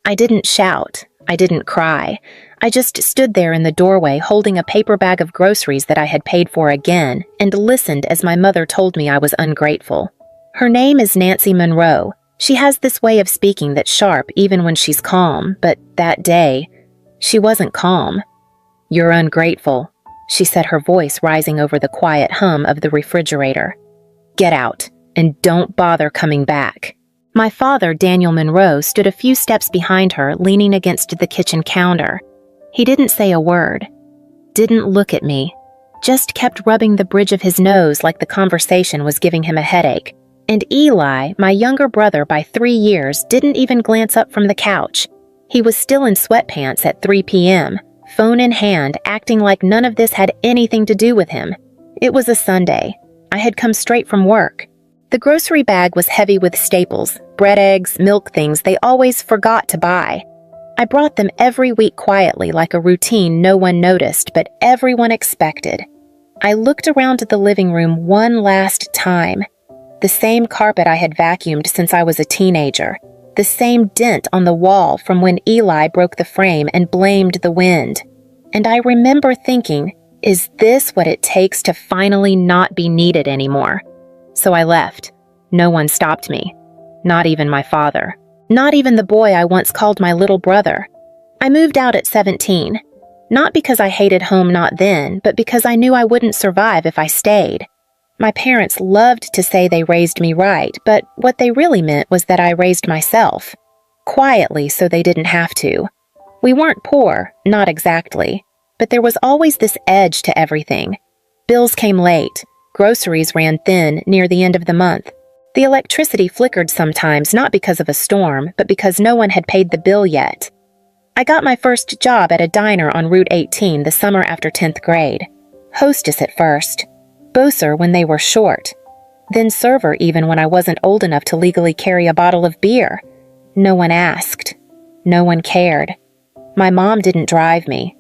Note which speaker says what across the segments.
Speaker 1: I didn't shout. I didn't cry. I just stood there in the doorway holding a paper bag of groceries that I had paid for again and listened as my mother told me I was ungrateful. Her name is Nancy Monroe. She has this way of speaking that's sharp even when she's calm, but that day, she wasn't calm. "You're ungrateful," she said, her voice rising over the quiet hum of the refrigerator. "Get out, and don't bother coming back." My father, Daniel Monroe, stood a few steps behind her, leaning against the kitchen counter. He didn't say a word, didn't look at me, just kept rubbing the bridge of his nose like the conversation was giving him a headache. And Eli, my younger brother by 3 years, didn't even glance up from the couch. He was still in sweatpants at 3 p.m., phone in hand, acting like none of this had anything to do with him. It was a Sunday. I had come straight from work. The grocery bag was heavy with staples, bread, eggs, milk, things they always forgot to buy. I brought them every week quietly like a routine no one noticed, but everyone expected. I looked around the living room one last time. The same carpet I had vacuumed since I was a teenager. The same dent on the wall from when Eli broke the frame and blamed the wind. And I remember thinking, is this what it takes to finally not be needed anymore? So I left. No one stopped me. Not even my father. Not even the boy I once called my little brother. I moved out at 17. Not because I hated home not then, but because I knew I wouldn't survive if I stayed. My parents loved to say they raised me right, but what they really meant was that I raised myself. Quietly, so they didn't have to. We weren't poor, not exactly, but there was always this edge to everything. Bills came late. Groceries ran thin near the end of the month. The electricity flickered sometimes, not because of a storm, but because no one had paid the bill yet. I got my first job at a diner on Route 18 the summer after 10th grade. Hostess at first. Boaser when they were short. Then server even when I wasn't old enough to legally carry a bottle of beer. No one asked. No one cared. My mom didn't drive me.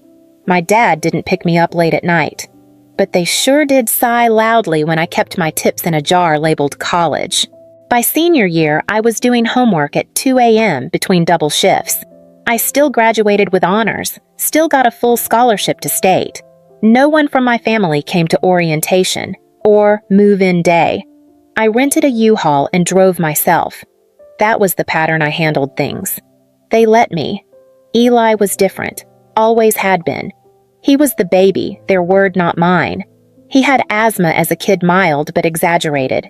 Speaker 1: My dad didn't pick me up late at night. But they sure did sigh loudly when I kept my tips in a jar labeled college. By senior year, I was doing homework at 2 a.m. between double shifts. I still graduated with honors, still got a full scholarship to state. No one from my family came to orientation or move-in day. I rented a U-Haul and drove myself. That was the pattern I handled things. They let me. Eli was different, always had been. He was the baby, their word not mine. He had asthma as a kid, mild but exaggerated.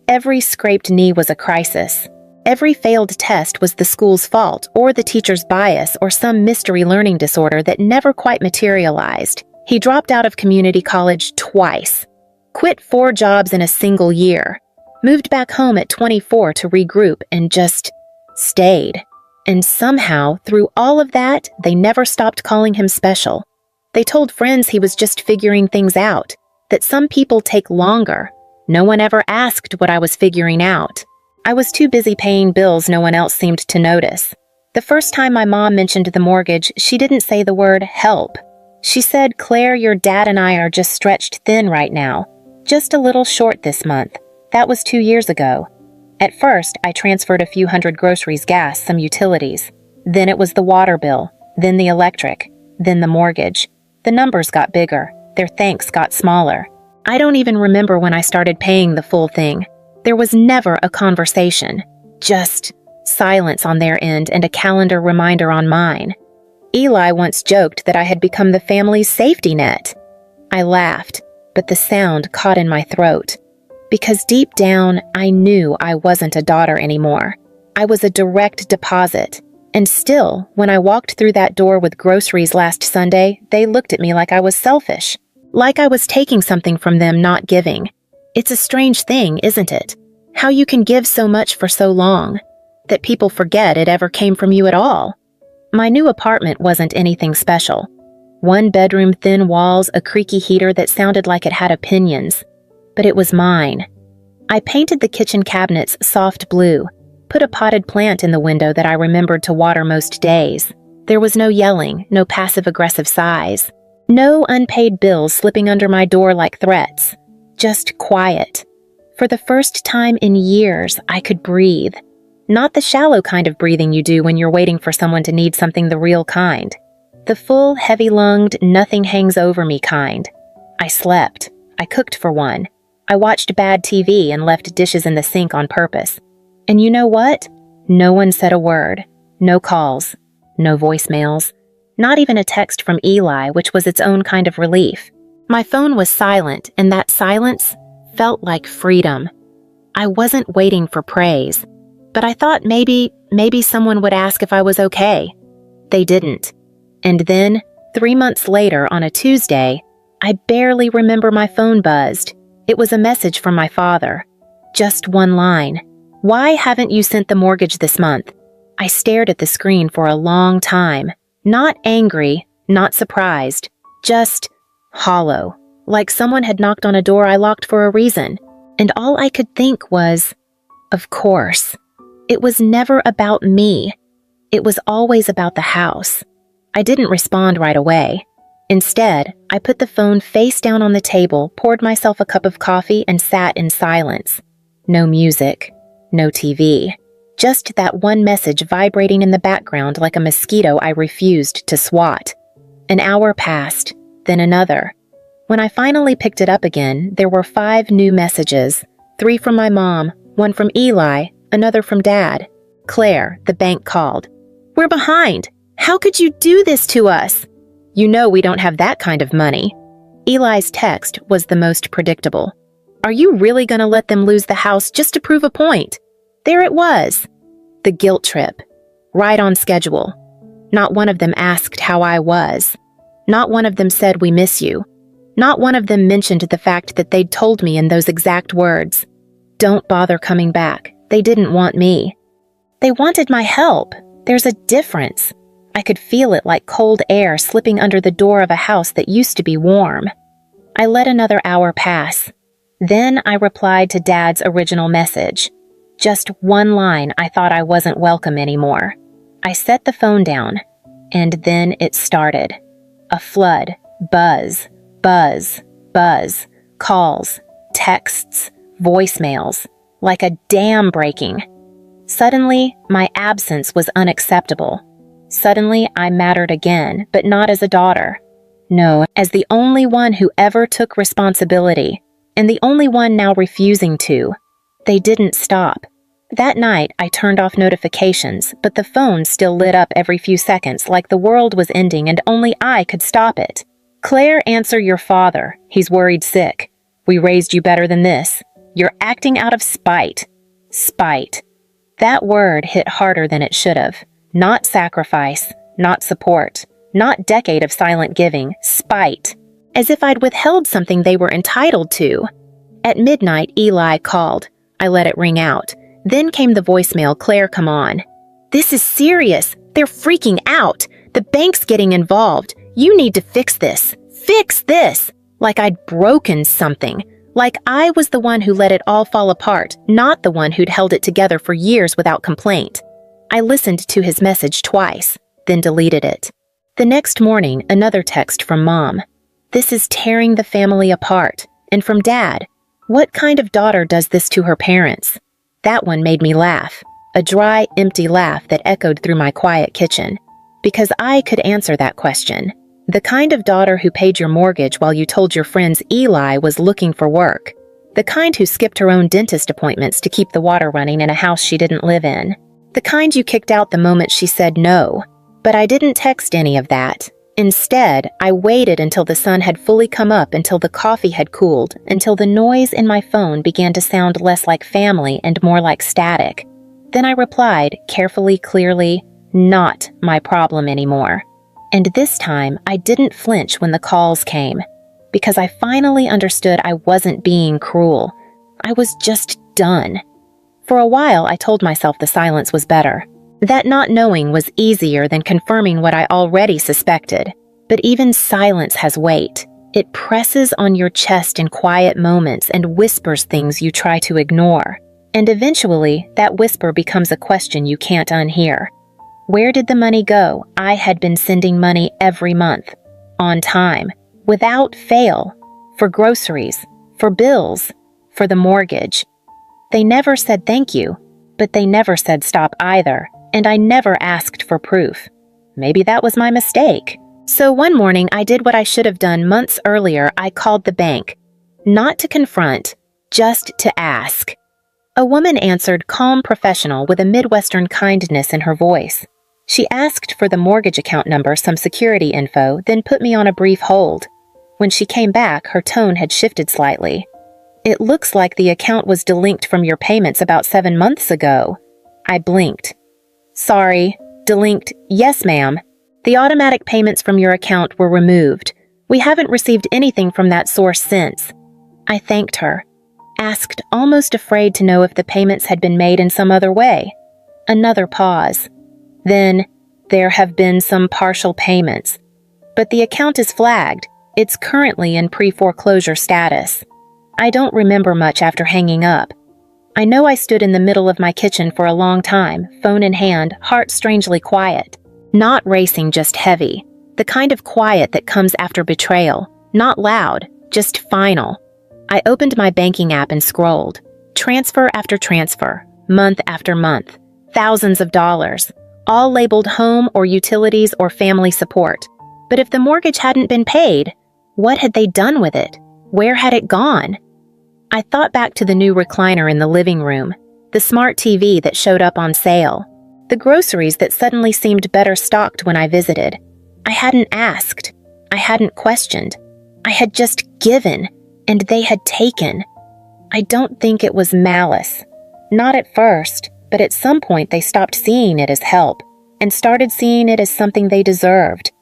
Speaker 1: Every scraped knee was a crisis. Every failed test was the school's fault or the teacher's bias or some mystery learning disorder that never quite materialized. He dropped out of community college twice. Quit 4 jobs in a single year. Moved back home at 24 to regroup and just stayed. And somehow, through all of that, they never stopped calling him special. They told friends he was just figuring things out, that some people take longer. No one ever asked what I was figuring out. I was too busy paying bills no one else seemed to notice. The first time my mom mentioned the mortgage, she didn't say the word help. She said, "Claire, your dad and I are just stretched thin right now. Just a little short this month." That was 2 years ago. At first, I transferred a few hundred groceries, gas, some utilities. Then it was the water bill, then the electric, then the mortgage. The numbers got bigger. Their thanks got smaller. I don't even remember when I started paying the full thing. There was never a conversation. Just silence on their end and a calendar reminder on mine. Eli once joked that I had become the family's safety net. I laughed, but the sound caught in my throat. Because deep down, I knew I wasn't a daughter anymore. I was a direct deposit. And still, when I walked through that door with groceries last Sunday, they looked at me like I was selfish. Like I was taking something from them, not giving. It's a strange thing, isn't it? How you can give so much for so long, that people forget it ever came from you at all. My new apartment wasn't anything special. 1 bedroom, thin walls, a creaky heater that sounded like it had opinions. But it was mine. I painted the kitchen cabinets soft blue, put a potted plant in the window that I remembered to water most days. There was no yelling, no passive-aggressive sighs. No unpaid bills slipping under my door like threats. Just quiet. For the first time in years, I could breathe. Not the shallow kind of breathing you do when you're waiting for someone to need something, the real kind. The full, heavy-lunged, nothing hangs over me kind. I slept. I cooked for one. I watched bad TV and left dishes in the sink on purpose. And you know what? No one said a word. No calls. No voicemails. Not even a text from Eli, which was its own kind of relief. My phone was silent, and that silence felt like freedom. I wasn't waiting for praise, but I thought maybe someone would ask if I was okay. They didn't. And then, 3 months later on a Tuesday, I barely remember my phone buzzed. It was a message from my father. Just one line. "Why haven't you sent the mortgage this month?" I stared at the screen for a long time. Not angry, not surprised, just hollow, like someone had knocked on a door I locked for a reason. And all I could think was, of course. It was never about me. It was always about the house. I didn't respond right away. Instead, I put the phone face down on the table, poured myself a cup of coffee, and sat in silence. No music, no TV. Just that one message vibrating in the background like a mosquito I refused to swat. An hour passed, then another. When I finally picked it up again, there were 5 new messages. 3 from my mom, 1 from Eli, another from Dad. "Claire, the bank called. We're behind. How could you do this to us? You know we don't have that kind of money." Eli's text was the most predictable. "Are you really going to let them lose the house just to prove a point?" There it was. The guilt trip. Right on schedule. Not one of them asked how I was. Not one of them said, "We miss you." Not one of them mentioned the fact that they'd told me in those exact words, "Don't bother coming back. They didn't want me." They wanted my help. There's a difference. I could feel it like cold air slipping under the door of a house that used to be warm. I let another hour pass. Then I replied to Dad's original message. Just one line. I thought I wasn't welcome anymore. I set the phone down, and then it started. A flood. Buzz, buzz, buzz. Calls, texts, voicemails. Like a dam breaking. Suddenly, my absence was unacceptable. Suddenly, I mattered again, but not as a daughter. No, as the only one who ever took responsibility, and the only one now refusing to. They didn't stop. That night, I turned off notifications, but the phone still lit up every few seconds like the world was ending and only I could stop it. "Claire, answer your father. He's worried sick. We raised you better than this. You're acting out of spite." Spite. That word hit harder than it should have. Not sacrifice, not support, not decade of silent giving. Spite. As if I'd withheld something they were entitled to. At midnight, Eli called. I let it ring out. Then came the voicemail, "Claire, come on. This is serious. They're freaking out. The bank's getting involved. You need to fix this. Fix this." Like I'd broken something. Like I was the one who let it all fall apart, not the one who'd held it together for years without complaint. I listened to his message twice, then deleted it. The next morning, another text from Mom. "This is tearing the family apart." And from Dad, "What kind of daughter does this to her parents?" That one made me laugh, a dry, empty laugh that echoed through my quiet kitchen. Because I could answer that question. The kind of daughter who paid your mortgage while you told your friends Eli was looking for work. The kind who skipped her own dentist appointments to keep the water running in a house she didn't live in. The kind you kicked out the moment she said no. But I didn't text any of that. Instead, I waited until the sun had fully come up, until the coffee had cooled, until the noise in my phone began to sound less like family and more like static. Then I replied, carefully, clearly, "Not my problem anymore." And this time, I didn't flinch when the calls came, because I finally understood I wasn't being cruel. I was just done. For a while, I told myself the silence was better. That not knowing was easier than confirming what I already suspected. But even silence has weight. It presses on your chest in quiet moments and whispers things you try to ignore. And eventually, that whisper becomes a question you can't unhear. Where did the money go? I had been sending money every month. On time. Without fail. For groceries. For bills. For the mortgage. They never said thank you. But they never said stop either, and I never asked for proof. Maybe that was my mistake. So one morning, I did what I should have done months earlier. I called the bank. Not to confront, just to ask. A woman answered, calm, professional, with a Midwestern kindness in her voice. She asked for the mortgage account number, some security info, then put me on a brief hold. When she came back, her tone had shifted slightly. It looks like the account was delinked from your payments about 7 months ago. I blinked. Sorry, delinked, yes ma'am. The automatic payments from your account were removed. We haven't received anything from that source since. I thanked her, asked, almost afraid to know if the payments had been made in some other way. Another pause. Then, there have been some partial payments. But the account is flagged. It's currently in pre-foreclosure status. I don't remember much after hanging up. I know I stood in the middle of my kitchen for a long time, phone in hand, heart strangely quiet. Not racing, just heavy. The kind of quiet that comes after betrayal. Not loud, just final. I opened my banking app and scrolled. Transfer after transfer, month after month. Thousands of dollars. All labeled home or utilities or family support. But if the mortgage hadn't been paid, what had they done with it? Where had it gone? I thought back to the new recliner in the living room, the smart TV that showed up on sale, the groceries that suddenly seemed better stocked when I visited. I hadn't asked. I hadn't questioned. I had just given, and they had taken. I don't think it was malice. Not at first, but at some point they stopped seeing it as help and started seeing it as something they deserved.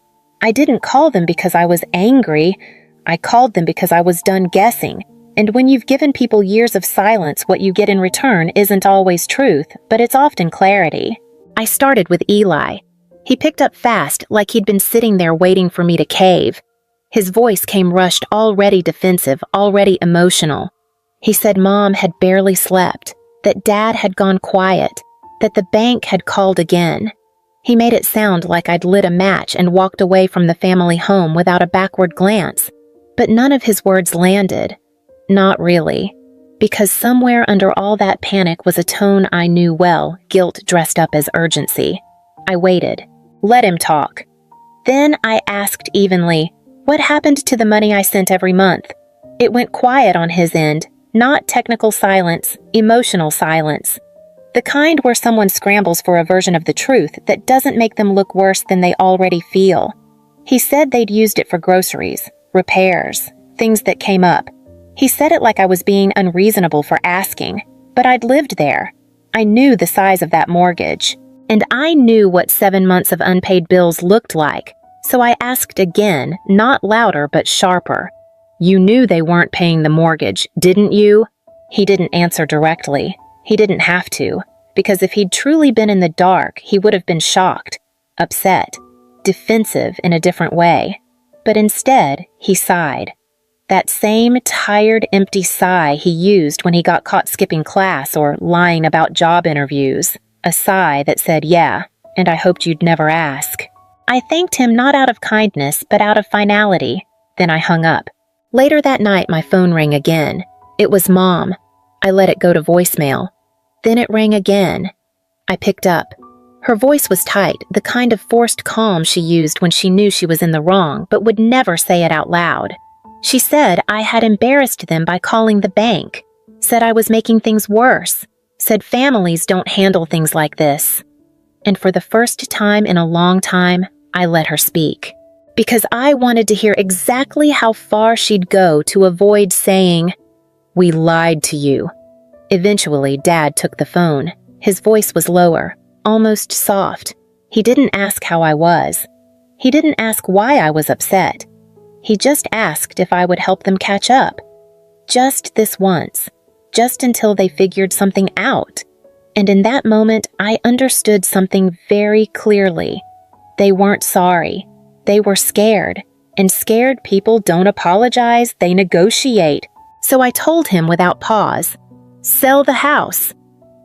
Speaker 1: I didn't call them because I was angry. I called them because I was done guessing. And when you've given people years of silence, what you get in return isn't always truth, but it's often clarity. I started with Eli. He picked up fast, like he'd been sitting there waiting for me to cave. His voice came rushed, already defensive, already emotional. He said Mom had barely slept, that Dad had gone quiet, that the bank had called again. He made it sound like I'd lit a match and walked away from the family home without a backward glance. But none of his words landed. Not really. Because somewhere under all that panic was a tone I knew well, guilt dressed up as urgency. I waited. Let him talk. Then I asked evenly, what happened to the money I sent every month? It went quiet on his end, not technical silence, emotional silence. The kind where someone scrambles for a version of the truth that doesn't make them look worse than they already feel. He said they'd used it for groceries, repairs, things that came up. He said it like I was being unreasonable for asking, but I'd lived there. I knew the size of that mortgage, and I knew what 7 months of unpaid bills looked like, so I asked again, not louder but sharper. You knew they weren't paying the mortgage, didn't you? He didn't answer directly. He didn't have to, because if he'd truly been in the dark, he would have been shocked, upset, defensive in a different way. But instead, he sighed. That same tired, empty sigh he used when he got caught skipping class or lying about job interviews. A sigh that said, yeah, and I hoped you'd never ask. I thanked him not out of kindness, but out of finality. Then I hung up. Later that night, my phone rang again. It was Mom. I let it go to voicemail. Then it rang again. I picked up. Her voice was tight, the kind of forced calm she used when she knew she was in the wrong, but would never say it out loud. She said I had embarrassed them by calling the bank, said I was making things worse, said families don't handle things like this. And for the first time in a long time, I let her speak. Because I wanted to hear exactly how far she'd go to avoid saying, "We lied to you." Eventually, Dad took the phone. His voice was lower, almost soft. He didn't ask how I was. He didn't ask why I was upset. He just asked if I would help them catch up. Just this once. Just until they figured something out. And in that moment, I understood something very clearly. They weren't sorry. They were scared. And scared people don't apologize, they negotiate. So I told him without pause, "Sell the house."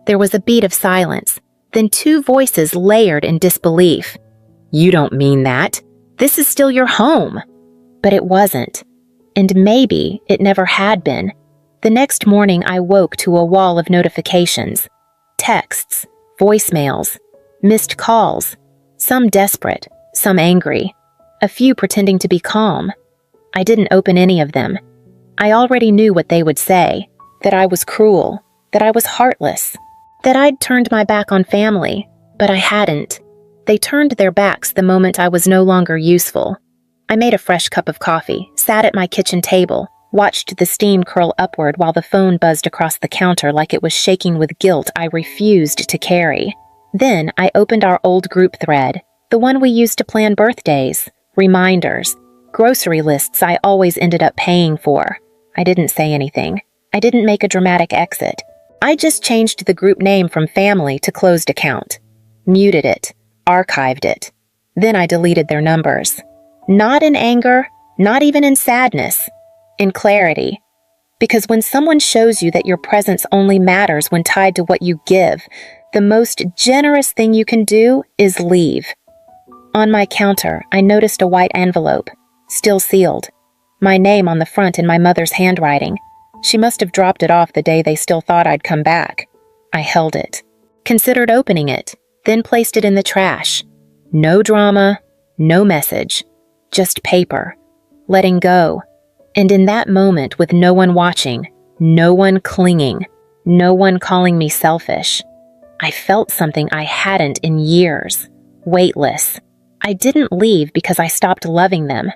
Speaker 1: There was a beat of silence, then 2 voices layered in disbelief. "You don't mean that. This is still your home." But it wasn't. And maybe it never had been. The next morning I woke to a wall of notifications. Texts, voicemails, missed calls, some desperate, some angry, a few pretending to be calm. I didn't open any of them. I already knew what they would say, that I was cruel, that I was heartless, that I'd turned my back on family, but I hadn't. They turned their backs the moment I was no longer useful. I made a fresh cup of coffee, sat at my kitchen table, watched the steam curl upward while the phone buzzed across the counter like it was shaking with guilt I refused to carry. Then I opened our old group thread, the one we used to plan birthdays, reminders, grocery lists I always ended up paying for. I didn't say anything. I didn't make a dramatic exit. I just changed the group name from family to closed account, muted it, archived it. Then I deleted their numbers. Not in anger, not even in sadness, in clarity. Because when someone shows you that your presence only matters when tied to what you give, the most generous thing you can do is leave. On my counter, I noticed a white envelope, still sealed. My name on the front in my mother's handwriting. She must have dropped it off the day they still thought I'd come back. I held it, considered opening it, then placed it in the trash. No drama, no message, just paper, letting go. And in that moment, with no one watching, no one clinging, no one calling me selfish, I felt something I hadn't in years, weightless. I didn't leave because I stopped loving them.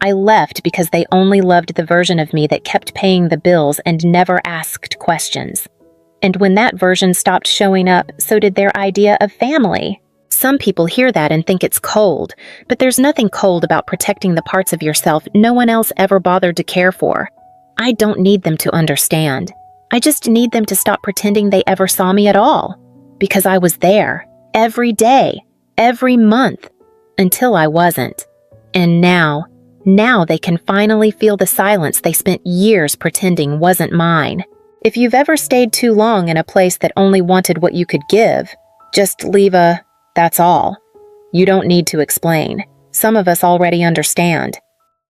Speaker 1: I left because they only loved the version of me that kept paying the bills and never asked questions. And when that version stopped showing up, so did their idea of family. Some people hear that and think it's cold, but there's nothing cold about protecting the parts of yourself no one else ever bothered to care for. I don't need them to understand. I just need them to stop pretending they ever saw me at all. Because I was there, every day, every month, until I wasn't. And now they can finally feel the silence they spent years pretending wasn't mine. If you've ever stayed too long in a place that only wanted what you could give, just leave a "that's all." You don't need to explain. Some of us already understand.